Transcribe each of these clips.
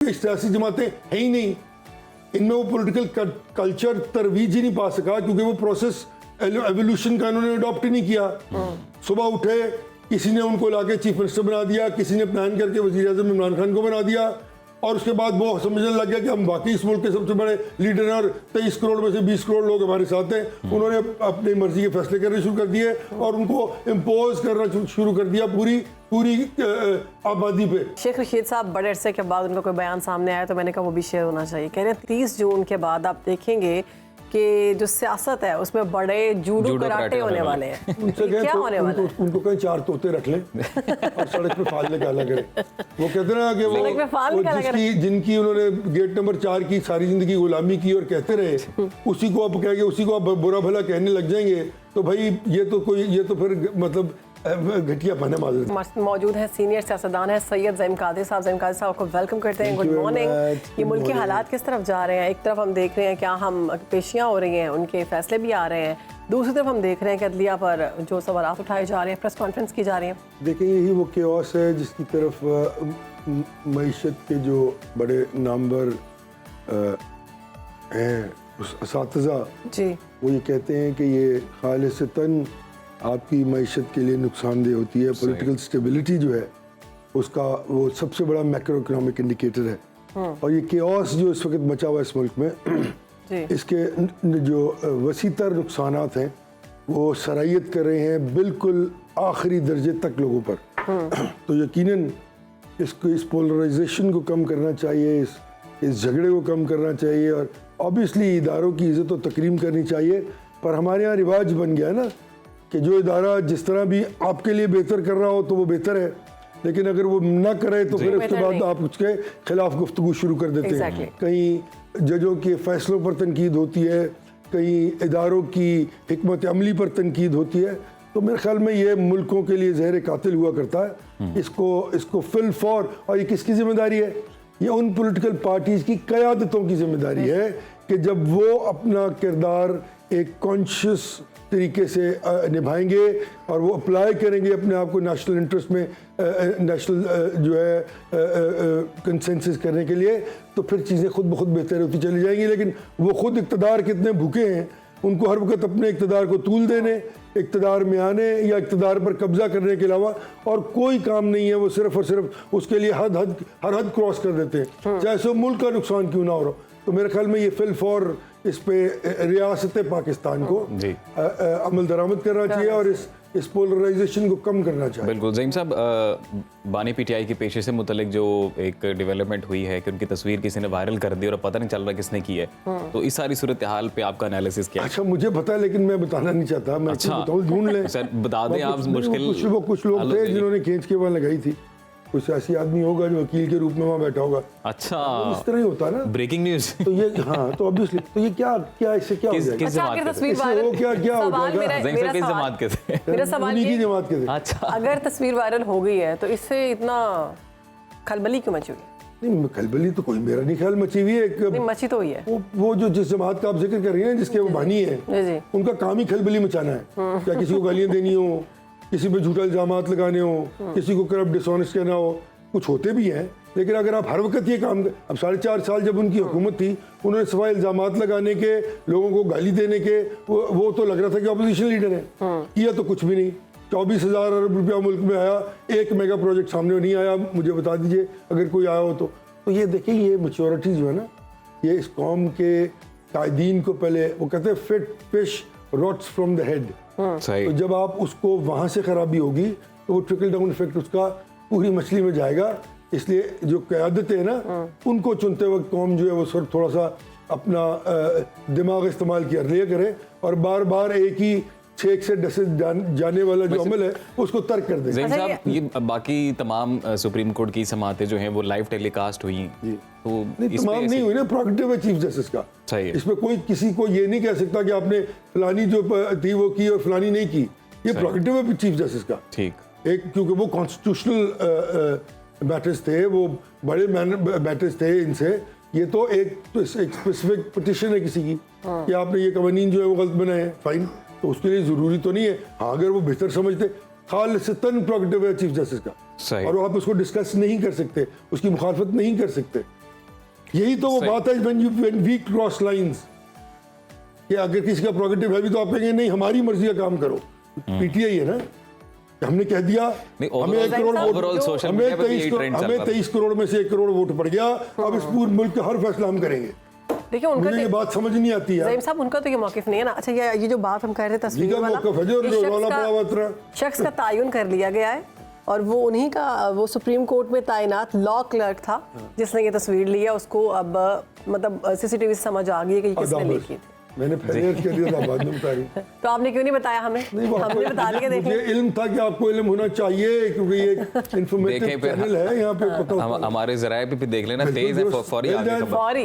सियासी जमातें हैं ही नहीं, इनमें वो पॉलिटिकल कल्चर तरवीज ही नहीं पा सका, क्योंकि वो प्रोसेस एवोल्यूशन का इन्होंने अडॉप्ट ही नहीं किया। सुबह उठे, किसी ने उनको लाके चीफ मिनिस्टर बना दिया, किसी ने प्लान करके वज़ीर आज़म इमरान खान को बना दिया, और उसके बाद वो समझने लग गया कि हम वाकई इस मुल्क के सबसे बड़े लीडर हैं और 23 करोड़ में से 20 करोड़ लोग हमारे साथ हैं। उन्होंने अपनी मर्जी के फैसले करने शुरू कर दिए और उनको इम्पोज करना शुरू कर दिया पूरी आबादी पे। शेख रशीद साहब बड़े अरसे के बाद उनका कोई बयान सामने आया तो मैंने कहा वो भी शेयर होना चाहिए। कह रहे हैं 30 जून के बाद आप देखेंगे कि जो सियासत है उसमें बड़े जूडो कराटे होने वाले हैं। उनसे क्या होने वाला है? उनको कहीं 4 तोते रख लें और सड़क पे फाल निकाला करें। वो कहते ना कि वो जिनकी उन्होंने गेट नंबर 4 की सारी जिंदगी गुलामी की और कहते रहे, उसी को आप कहेंगे, उसी को आप बुरा भला कहने लग जाएंगे, तो भाई ये तो फिर मतलब घटिया पाने माजूद मौजूद है। सीनियर सियासतदान है सैयद ज़हीम कादरी साहब। ज़हीम कादरी साहब को वेलकम करते हैं। Good morning. ये मुल्क के हालात किस तरफ जा रहे हैं? एक तरफ हम देख रहे हैं क्या हम पेशियाँ हो रही हैं, उनके फैसले भी आ रहे हैं, दूसरी तरफ हम देख रहे हैं कि अदलिया पर जो सवालात उठाए जा रहे हैं, प्रेस कॉन्फ्रेंस की जा रही है। देखिए, यही वो केओस है जिसकी तरफ मईशत के जो बड़े नामवर हैं असातिज़ा जी, वो ये कहते हैं कि ये खालिसतन आपकी मईशत के लिए नुकसानदेह होती है। पॉलिटिकल स्टेबिलिटी जो है उसका वो सबसे बड़ा मैक्रो इकोनॉमिक इंडिकेटर है। और ये केओस जो इस वक्त मचा हुआ है इस मुल्क में, इसके जो वसीतर नुकसानात हैं वो सराहियत कर रहे हैं बिल्कुल आखिरी दर्जे तक लोगों पर। तो यकीनन इस पोलराइजेशन को कम करना चाहिए, इस झगड़े को कम करना चाहिए, और ऑब्वियसली इदारों की इज़्ज़त और तकरीम करनी चाहिए। पर हमारे यहाँ रिवाज बन गया ना कि जो इदारा जिस तरह भी आपके लिए बेहतर कर रहा हो तो वो बेहतर है, लेकिन अगर वो ना करे तो फिर उसके बाद आप उसके खिलाफ गुफ्तगू शुरू कर देते हैं। कहीं जजों के फैसलों पर तनकीद होती है, कहीं इदारों की हिकमत अमली पर तनकीद होती है। तो मेरे ख्याल में ये मुल्कों के लिए जहर कातिल हुआ करता है। इसको फिल फॉर, और ये किसकी जिम्मेदारी है? ये उन पॉलिटिकल पार्टीज़ की क़यादतों की जिम्मेदारी है कि जब वो अपना किरदार एक कॉन्शियस तरीके से निभाएंगे और वो अप्लाई करेंगे अपने आप को नेशनल इंटरेस्ट में, नेशनल जो है कंसेंसस करने के लिए, तो फिर चीज़ें खुद ब खुद बेहतर होती चली जाएंगी। लेकिन वो खुद इक़्तिदार कितने भूखे हैं, उनको हर वक्त अपने इक़्तिदार को तूल देने, इक़्तिदार में आने या इक़्तिदार पर कब्जा करने के अलावा और कोई काम नहीं है। वो सिर्फ और सिर्फ उसके लिए हर हद क्रॉस कर देते हैं, चाहे सो मुल्क का नुकसान क्यों ना हो रहा। तो मेरे ख्याल में ये फिल फॉर इस पे रियासत पाकिस्तान को अमल दरामद करना चाहिए और इस पोलराइजेशन को कम करना चाहिए। बिल्कुल। ज़हीम साहब, बानी पीटीआई के पेशे से मुतल्लिक जो एक डेवलपमेंट हुई है कि उनकी तस्वीर किसी ने वायरल कर दी और पता नहीं चल रहा किसने की है, तो इस सारी सूरत हाल पे आपका एनालिसिस क्या है? अच्छा, मुझे पता है लेकिन मैं बताना नहीं चाहता। मैं बताऊं, ढूंढ लें सर, बता दें आप। मुश्किल कुछ लोग थे जिन्होंने खींच के वहाँ लगाई थी। कोई सियासी आदमी होगा जो वकील के रूप में वहाँ बैठा होगा। अच्छा, तो इस तरह ही होता है ना। Breaking news. तो ये हाँ, तो ऑब्वियसली तो ये क्या इससे क्या हो जाएगा? किस जमात के थे? क्या हो जाएगा? ज़हीम साहब किस जमात के थे? मेरा सवाल उन्हीं की जमात के थे। अच्छा, अगर तस्वीर वायरल हो गई है तो इससे इतना खलबली क्यों मची हुई है? नहीं, खलबली तो कोई मेरा नहीं ख्याल मची हुई है। मची तो हुई है वो जो जिस जमात का आप जिक्र कर रही हैं, जिसके वो बानी है, उनका काम ही खलबली मचाना है। क्या किसी को गालियाँ देनी हो, किसी पे झूठा इल्जामात लगाने हो, किसी को करप्ट डिसऑनेस्ट कहना हो, कुछ होते भी हैं। लेकिन अगर आप हर वक्त ये काम, अब 4.5 साल जब उनकी हुकूमत थी, उन्होंने सिवाय इल्जामात लगाने के, लोगों को गाली देने के, वो तो लग रहा था कि अपोजिशन लीडर है। किया तो कुछ भी नहीं। 24,000 अरब रुपया मुल्क में आया, एक मेगा प्रोजेक्ट सामने नहीं आया। मुझे बता दीजिए अगर कोई आया हो तो ये देखिए, ये मैच्योरिटी जो है ना, ये इस कौम के कायदीन को पहले वो कहते हैं fit fish rots from the head. तो जब आप उसको वहाँ से खराबी होगी तो वो ट्रिकल डाउन इफेक्ट उसका पूरी मछली में जाएगा। इसलिए जो क़यादतें हैं ना, उनको चुनते वक्त कौम जो है वो सिर्फ थोड़ा सा अपना दिमाग इस्तेमाल किया लिया करे और बार बार एक ही छेक से डसे जाने वाला जो अमल है उसको तर्क कर दें। ज़हीम साहब, ये बाकी तमाम सुप्रीम कोर्ट की समातें जो हैं वो लाइव टेलीकास्ट हुई, तो नहीं, तमाम नहीं हुई ना, प्रोगेटिव है चीफ जस्टिस का। सही है। इसमें कोई किसी को ये नहीं कह सकता कि आपने फलानी जो थी वो की और फलानी नहीं की। ये प्रोगेटिव है चीफ जस्टिस का। ठीक, एक क्योंकि वो कॉन्स्टिट्यूशनल मैटर्स थे, वो बड़े मैटर्स थे इनसे। ये तो एक स्पेसिफिक पिटिशन है किसी की कि आपने ये कवानीन जो है वो गलत बनाए हैं, फाइन, तो उसके लिए ज़रूरी तो नहीं है। हाँ, अगर वो बेहतर समझते, खालिसतन प्रोगेटिव है चीफ जस्टिस का, और आप उसको डिस्कस नहीं कर सकते, उसकी मुखालफत नहीं कर सकते। यही तो वो बात है when we cross lines, कि अगर किसी का प्रोग्रेटिव है भी तो आप कहेंगे नहीं हमारी मर्जी का काम करो। पीटीआई है ना, हमने कह दिया हमें 1 करोड़ वोट, हमें 23 करोड़ में से 1 करोड़ वोट पड़ गया, अब इस पूरे मुल्क का हर फैसला हम करेंगे। देखिए उनका मुझे ये बात समझ नहीं आती है ज़हीम साहब, उनका तो ये मौक़िफ़ नहीं है ना। अच्छा ये जो बात हम कह रहे थे तस्वीर वाला, शख्स का तायुन कर लिया गया है और वो उन्हीं का, वो सुप्रीम कोर्ट में तैनात लॉ क्लर्क था जिसने ये तस्वीर ली है। उसको अब मतलब सीसीटीवी से समझ आ गई है कि किसने ली की थी। मैंने पहले कह दिया था, बाद में बता रही। तो आपने क्यों नहीं बताया हमें? हमने बता दिया। मुझे इल्म था कि आपको इल्म होना चाहिए क्योंकि ये इंफॉर्मेटिव चैनल है, यहाँ पे पता हमारे ज़राए पे भी देख लेना, तेज है, फौरी आगे खबर। फौरी।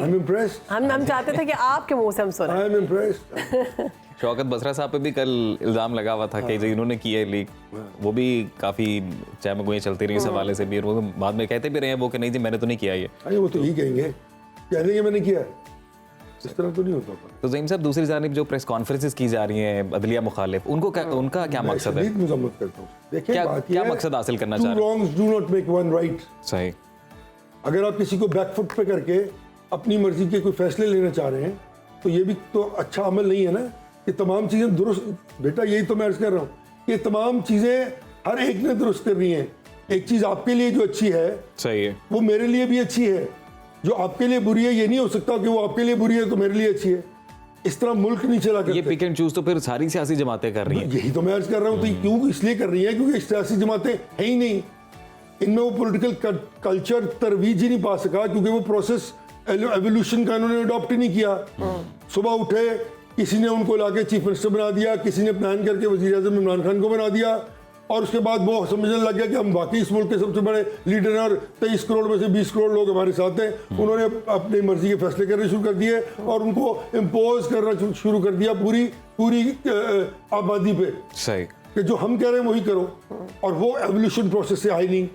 हम चाहते थे कि आपके मुंह से हम सुने। I am impressed. Shaukat Basra साहब पे भी कल इल्ज़ाम लगा हुआ था कि इन्होंने की है लीक, वो भी काफ़ी चहमगुइयाँ चलती रही इस हवाले से भी, और वो बाद में कहते भी रहे हैं वो कि नहीं जी मैंने तो नहीं किया ये। अरे वो तो यही कहेंगे, कह देंगे मैंने किया, इस तरह तो नहीं होता। तो ज़हीम साहब दूसरी जानिब जो प्रेस कॉन्फ्रेंसेस की जा रही हैं अदलिया मुखालिफ, उनका क्या मकसद है? मजम्मत करता हूँ। देखिए क्या मकसद हासिल करना चाह रहे हैं? 2 wrongs do not make one right। सही। अगर आप किसी को बैकफुट पे करके अपनी मर्जी के कोई फैसले लेना चाह रहे हैं तो ये भी तो अच्छा अमल नहीं है ना। ये तमाम चीज़ें दुरुस्त, बेटा यही तो मैं अर्ज कर रहा हूँ, ये तमाम चीज़ें हर एक ने दुरुस्त करनी है। एक चीज़ आपके लिए जो अच्छी है, सही है, वो मेरे लिए भी अच्छी है। जो आपके लिए बुरी है ये नहीं हो सकता कि वो आपके लिए बुरी है तो मेरे लिए अच्छी है। इस तरह मुल्क नहीं चला करते। ये पिक एंड चूज तो फिर सारी सियासी जमातें कर रही हैं। यही तो मैं अर्ज कर रहा हूँ। तो क्यों इसलिए कर रही है क्योंकि सियासी जमातें है ही नहीं, इनमें वो पॉलिटिकल कल्चर तरवीज ही नहीं पा सका, क्योंकि वो प्रोसेस एवोल्यूशन का इन्होंने अडॉप्ट ही नहीं किया। सुबह उठे, किसी ने उनको लाके चीफ मिनिस्टर बना दिया, किसी ने प्लान करके वज़ीर आज़म इमरान खान को बना दिया, और उसके बाद वो समझने लग गया कि हम वाकई इस मुल्क के सबसे बड़े लीडर हैं और 23 करोड़ में से 20 करोड़ लोग हमारे साथ हैं। उन्होंने अपनी मर्जी के फैसले करने शुरू कर दिए और उनको इम्पोज करना शुरू कर दिया पूरी आबादी पे। सही कि जो हम कह रहे हैं वही करो, और वो एवोल्यूशन प्रोसेस से आई नहीं,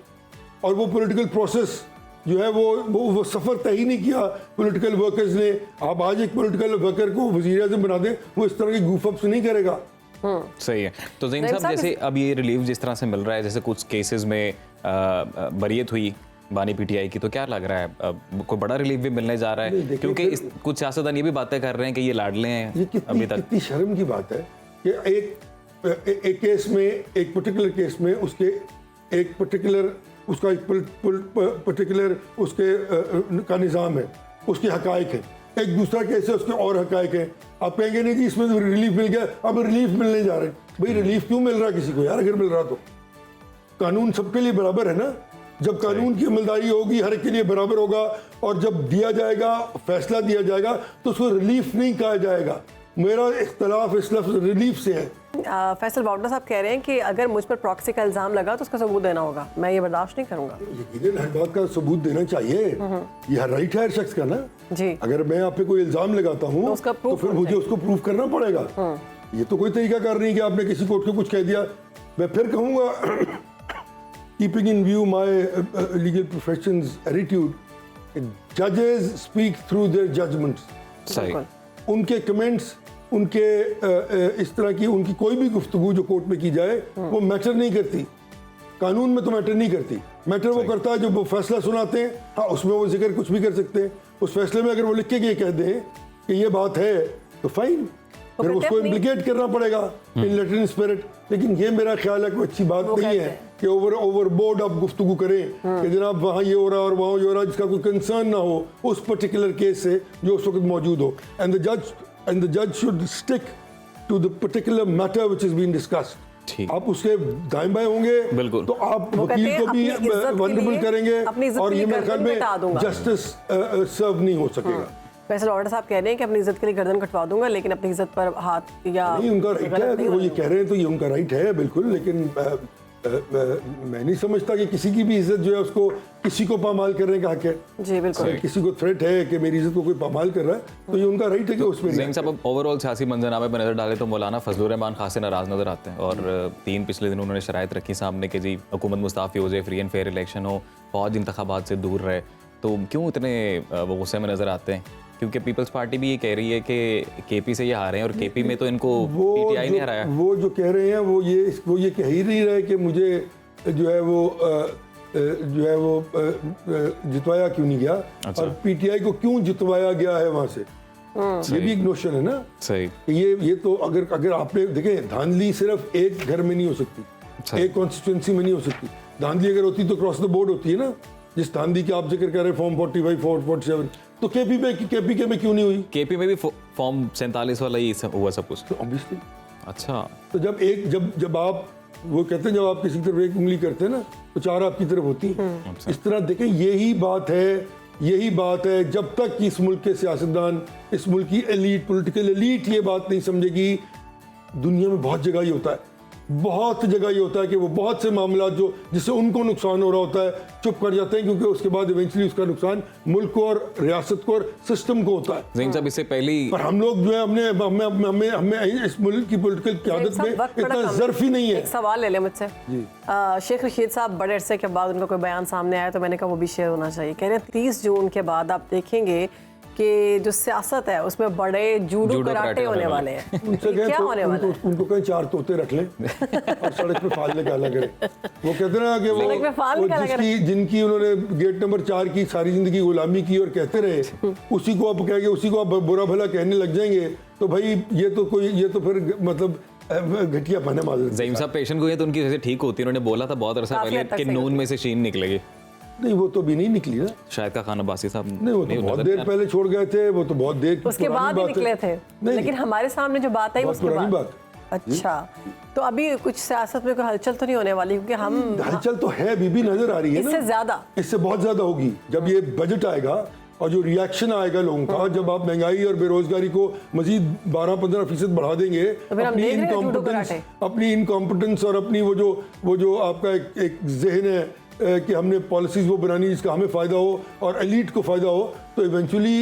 और वो पॉलिटिकल प्रोसेस जो है वो सफ़र तय ही नहीं किया पॉलिटिकल वर्कर्स ने। आप आज एक पॉलिटिकल वर्कर को वज़ीर आज़म बना दें, वो इस तरह के गूफअप्स नहीं करेगा। सही है। तो ज़हीम साहब जैसे अब ये रिलीफ जिस तरह से मिल रहा है, जैसे कुछ केसेस में बरियत हुई बानी पीटीआई की, तो क्या लग रहा है कोई बड़ा रिलीफ भी मिलने जा रहा है? क्योंकि कुछ सियासतदान ये भी बातें कर रहे हैं कि ये लाडले हैं। ये कितनी शर्म की बात है कि एक केस में, एक पर्टिकुलर केस में उसके एक पर्टिकुलर उसका एक पर्टिकुलर उसके का निज़ाम है, उसके हकायक है। एक दूसरा केस है, उसके और हकायक है। आप कहेंगे नहीं जी इसमें तो रिलीफ मिल गया, अब रिलीफ मिलने जा रहे हैं। भाई रिलीफ क्यों मिल रहा है किसी को यार? अगर मिल रहा तो कानून सबके लिए बराबर है ना। जब कानून की अमलदारी होगी हर एक के लिए बराबर होगा, और जब दिया जाएगा, फैसला दिया जाएगा, तो उसको रिलीफ नहीं कहा जाएगा। मेरा इख्तलाफ इस लफ्ज़ रिलीफ से है। फैसल बाउडा साहब कह रहे हैं कि अगर मुझ पर प्रॉक्सी का इल्ज़ाम लगा तो उसका सबूत देना होगा, मैं ये बर्दाश्त नहीं करूंगा। यकीनन हर बात का सबूत देना चाहिए, ये हर राइट है हर शख्स का ना जी। अगर मैं आप पे कोई इल्ज़ाम लगाता हूँ तो फिर मुझे उसको प्रूव करना पड़ेगा। ये तो कोई तरीका कर नहीं कि आपने किसी कोर्ट को कुछ कह दिया। मैं फिर कहूँगा, keeping in view my legal professions attitude, जजेस स्पीक थ्रू देयर जजमेंट्स। सही। उनके कमेंट्स, उनके इस तरह की उनकी कोई भी गुफ्तगू जो कोर्ट में की जाए वो मैटर नहीं करती। कानून में तो मैटर नहीं करती। मैटर वो करता है जो वो फैसला सुनाते हैं। हाँ, उसमें वो जिक्र कुछ भी कर सकते हैं। उस फैसले में अगर वो लिख के ये कह दें कि ये बात है तो फाइन, फिर उसको इम्प्लीकेट करना पड़ेगा इन लेटर इन स्पिरिट। लेकिन ये मेरा ख्याल है कोई अच्छी बात नहीं है कि ओवरबोर्ड आप गुफ्तगू करें कि जनाब वहाँ ये हो रहा और वहाँ ये हो रहा, जिसका कोई कंसर्न ना हो उस पर्टिकुलर केस से जो उस वक्त मौजूद हो। एंड द जज should stick to the particular matter which is being discussed. आप उसके दाएं बाएं होंगे तो आप वकील को भी वल्नरेबल करेंगे और ये मेरे ख्याल में जस्टिस सर्व नहीं हो सकेगा। फैसल बाउडा साहब कह रहे हैं कि अपनी इज्जत के लिए गर्दन कटवा दूंगा, लेकिन अपनी इज्जत पर हाथ या नहीं, उनका राइट है। अगर वो ये कह रहे हैं तो ये उनका राइट है बिल्कुल। लेकिन मैं नहीं समझता कि किसी की भी इज्जत जो है उसको किसी को पामाल करने का हक है। जी बिल्कुल। अगर किसी को थ्रेट है कि मेरी इज्जत को कोई पामाल कर रहा है तो ये उनका राइट है कि उसमें। ज़हीम साहब ओवरऑल सियासी मंजरनामे पर नजर डालें तो मौलाना फजलुर रहमान खासे नाराज नजर आते हैं, और 3 पिछले दिन उन्होंने शराइत रखी सामने कि जी हुकूमत मुस्तफ़ी हो जाए, फ्री एंड फेयर इलेक्शन हो, फौज इंतखाबात से दूर रहे। तो क्यों इतने वो गुस्से में नजर आते हैं? क्योंकि पीपल्स पार्टी भी ये कह रही है कि केपी से ये हारे हैं, और केपी में तो इनको पीटीआई ने हराया। वो जो कह रहे हैं वो ये कह ही नहीं रहे कि मुझे जो है वो जो है वो जितवाया क्यों नहीं गया अच्छा। और पीटीआई को क्यों जितवाया गया है वहां से, ये भी एक नोशन है ना। सही। ये तो अगर आपने देखें, धांधली सिर्फ एक घर में नहीं हो सकती, एक कॉन्स्टिट्यूंसी में नहीं हो सकती। धांधली अगर होती तो क्रॉस द बोर्ड होती है ना, जिस धांधली की आप जिक्र कर रहे हैं फॉर्म 45, 47, तो केपीके में क्यों नहीं हुई? केपी में भी फॉर्म 47 वाला ही हुआ सब कुछ। तो ऑब्वियसली अच्छा। तो जब आप वो कहते हैं, जब आप किसी की तरफ एक उंगली करते हैं ना तो चार आपकी तरफ होती है। इस तरह देखें, यही बात है जब तक इस मुल्क के सियासतदान, इस मुल्क की एलीट, पॉलिटिकल एलीट ये बात नहीं समझेगी। दुनिया में बहुत जगह ये होता है, बहुत जगह ये होता है कि वो बहुत से मामला जो जिससे उनको नुकसान हो रहा होता है चुप कर जाते हैं, क्योंकि उसके बाद इवेंचुअली उसका नुकसान मुल्क को और रियासत को और सिस्टम को होता है। ज़हीम साहब, इससे पहले पर हम लोग जो है हमें इस मुल्क की पॉलिटिकल क़यादत में इतना ज़र्फ ही नहीं है। एक सवाल ले लें मुझसे। शेख रशीद साहब बड़े अरसे के बाद उनका कोई बयान सामने आया तो मैंने कहा वो भी शेयर होना चाहिए। कह रहे हैं 30 जून के बाद आप देखेंगे कि जो सियासत है उसमें बड़े जूडो कराटे होने वाले हैं। उनसे कहें क्या तो होने वाला है? उनको कहें 4 तोते रख लें और सड़क पे फाल निकाला करें। वो कहते हैं ना कि सड़क पे फाल वो निकाला करें। जिनकी उन्होंने गेट नंबर 4 की सारी जिंदगी गुलामी की और कहते रहे, उसी को आप कहेंगे, उसी को आप बुरा भला कहने लग जाएंगे, तो भाई ये तो फिर मतलब घटिया पाने माजरत। ज़हीम साहब पेशेंट को ये तो उनकी वजह ठीक होती है। उन्होंने बोला था बहुत अरसा पहले कि नून में से शीन निकलेगी। नहीं, वो तो भी नहीं निकली ना। शायद का खान अब्बासी साहब नहीं, वो तो बहुत देर पहले छोड़ गए थे, वो तो बहुत देर उसके बाद ही निकले थे। लेकिन हमारे सामने जो बात आई उसके पुरानी बाद। बात। अच्छा, तो अभी कुछ सियासत में कोई हलचल तो नहीं होने वाली, क्योंकि हम हलचल तो है, बीबी नजर आ रही है ना। इससे ज्यादा, इससे बहुत ज्यादा होगी जब ये बजट आएगा और जो रिएक्शन आएगा लोगों का, जब आप महंगाई और बेरोजगारी को मजीद 12-15% बढ़ा देंगे, अपनी इनकॉम्पिटेंस और अपनी वो जो आपका एक जहन है कि हमने पॉलिसीज वो बनानी जिसका हमें फ़ायदा हो और एलीट को फ़ायदा हो, तो इवेंचुअली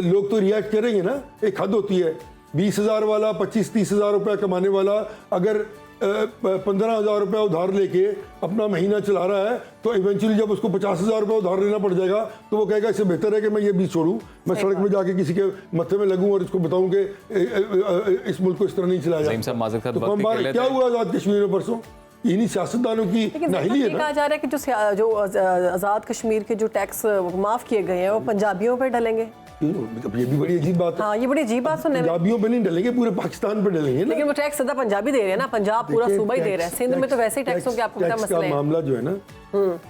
लोग तो रिएक्ट करेंगे ना। एक हद होती है, 20,000 वाला 25-30 हज़ार रुपया कमाने वाला अगर 15,000 रुपया उधार लेके अपना महीना चला रहा है, तो इवेंचुअली जब उसको 50,000 रुपया उधार लेना पड़ जाएगा तो वो कहेगा इससे बेहतर है कि मैं ये भी छोड़ूं, मैं सड़क में जाके किसी के मत्थे में लगूं और इसको बताऊं कि इस मुल्क को इस तरह नहीं चलाया जाता। तो क्या हुआ आज़ाद कश्मीर में परसों? इन्हीं सियासतदानों की नाहिली है ना। कहा जा रहा है कि जो आज़ाद कश्मीर के जो टैक्स माफ किए गए हैं वो पंजाबियों पर डलेंगे। ये भी बड़ी अजीब बात है। हाँ, ये बड़ी अजीब बात सुनने में। पंजाबियों पे नहीं डलेंगे, पूरे पाकिस्तान पे डलेंगे ना। लेकिन वो टैक्स सदा पंजाबी दे रहे हैं ना, पंजाब पूरा सूबा ही दे रहा है। सिंध में तो वैसे ही टैक्सों के आपको क्या मसला है? मामला जो है ना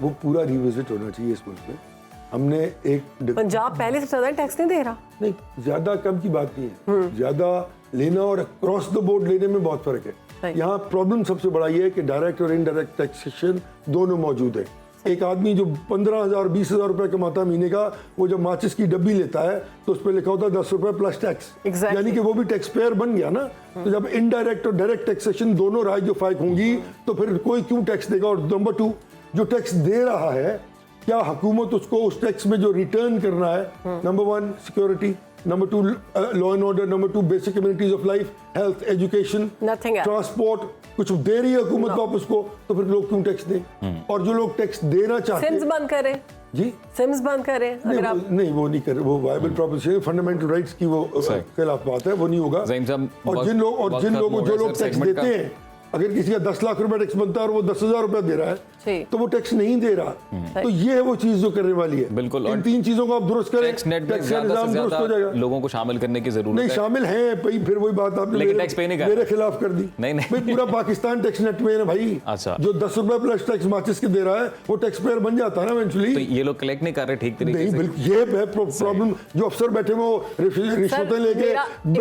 वो पूरा रिविजिट होना चाहिए इस मुल्क में। हमने एक पंजाब पहले से ज्यादा टैक्स नहीं दे रहा। नहीं, ज्यादा कम की बात नहीं है, ज्यादा लेना और क्रॉस द बोर्ड लेने में बहुत फर्क है। यहाँ प्रॉब्लम सबसे बड़ा ये है कि डायरेक्ट और इनडायरेक्ट टैक्सेशन दोनों मौजूद है। एक आदमी जो 15,000 20,000 रुपए कमाता है महीने का, वो जब माचिस की डब्बी लेता है तो उस पर लिखा होता है 10 रुपए प्लस टैक्स, यानी कि वो भी टैक्स पेयर बन गया ना। तो जब इनडायरेक्ट और डायरेक्ट टैक्सेशन दोनों राय जो फाइक होंगी तो फिर कोई क्यों टैक्स देगा? और नंबर 2, जो टैक्स दे रहा है क्या हुकूमत उसको उस टैक्स में जो रिटर्न करना है, number 1 security, number 2 law and order, number 2 basic communities of life, health, education, transport, कुछ दे रही है हुकूमत वापस को, तो फिर लोग क्यों टैक्स दें? और जो लोग टैक्स देना चाहते हैं, सिम्स बंद करें जी, सिम्स बंद करें। अगर आप नहीं वो नहीं कर, वो वायबल प्रोपोजिशन फंडामेंटल राइट्स की वो खिलाफ बात है, वो नहीं होगा। और जिन लोगों जो लोग टैक्स देते हैं, अगर किसी का 10 लाख रुपए टैक्स बनता है और वो 10,000 रुपए दे रहा है तो वो टैक्स नहीं दे रहा। तो ये है वो चीज जो करने वाली है। बिल्कुल। इन 3 चीजों को आप दुरुस्त करें, टैक्स नेट में ज़्यादा से ज़्यादा लोगों को शामिल करने की जरूरत नहीं, शामिल है भाई। फिर वही बात आपने मेरे खिलाफ कर दी। नहीं भाई पूरा पाकिस्तान टैक्स नेट में है ना भाई। अच्छा, जो 10 रुपए प्लस टैक्स माचिस के दे रहा है वो टैक्स पेयर बन जाता है ना इवेंचुअली। तो ये लोग कलेक्ट नहीं कर रहे ठीक तरीके से। बिल्कुल, ये है प्रॉब्लम। जो अफसर बैठे वो रिश्वतें लेके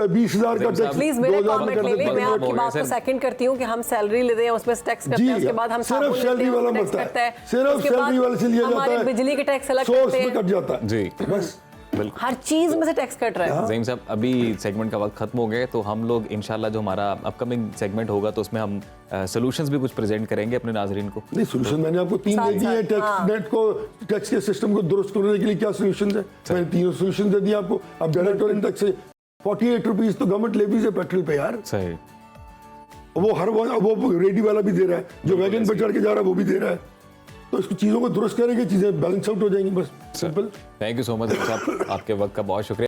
20,000 का टैक्स, प्लीज मेरा कमेंट ले लें। मैं आपकी बात को सेकंड करती हूँ कि हम सैलरी लेते हैं, उसमें टैक्स करते हैं, उसके बाद हम सिर्फ सैलरी वाला मत है, सिर्फ सैलरी वाले से लिया जाता है, बिजली के टैक्स अलग सोर्स करते में कट जाता है जी, बस। बिल्कुल, हर चीज में से टैक्स कट रहा है। ज़हीम साहब, अभी सेगमेंट का वक्त खत्म हो गया, तो हम लोग इंशाल्लाह जो हमारा अपकमिंग सेगमेंट होगा तो उसमें हम सॉल्यूशंस भी कुछ प्रेजेंट करेंगे अपने नाजरीन को। नहीं, सॉल्यूशन मैंने आपको 3 दे दिए हैं। टैक्स नेट को, टैक्स के सिस्टम को दुरुस्त करने के लिए क्या सॉल्यूशंस है, मैंने 3 सॉल्यूशन दे दिए आपको। अब डायरेक्ट और इनडायरेक्ट से 48 रुपीज तो गवर्नमेंट लेवीज है पेट्रोल पे यार। सही, वो रेडी वाला भी दे रहा है, जो वैगन पर चढ़ के जा रहा है वो भी दे रहा है। तो इसको चीज़ों को दुरुस्त करेंगे, चीज़ें बैलेंस आउट हो जाएंगी, बस simple. Thank you so much साहब, आपके वक्त का बहुत शुक्रिया।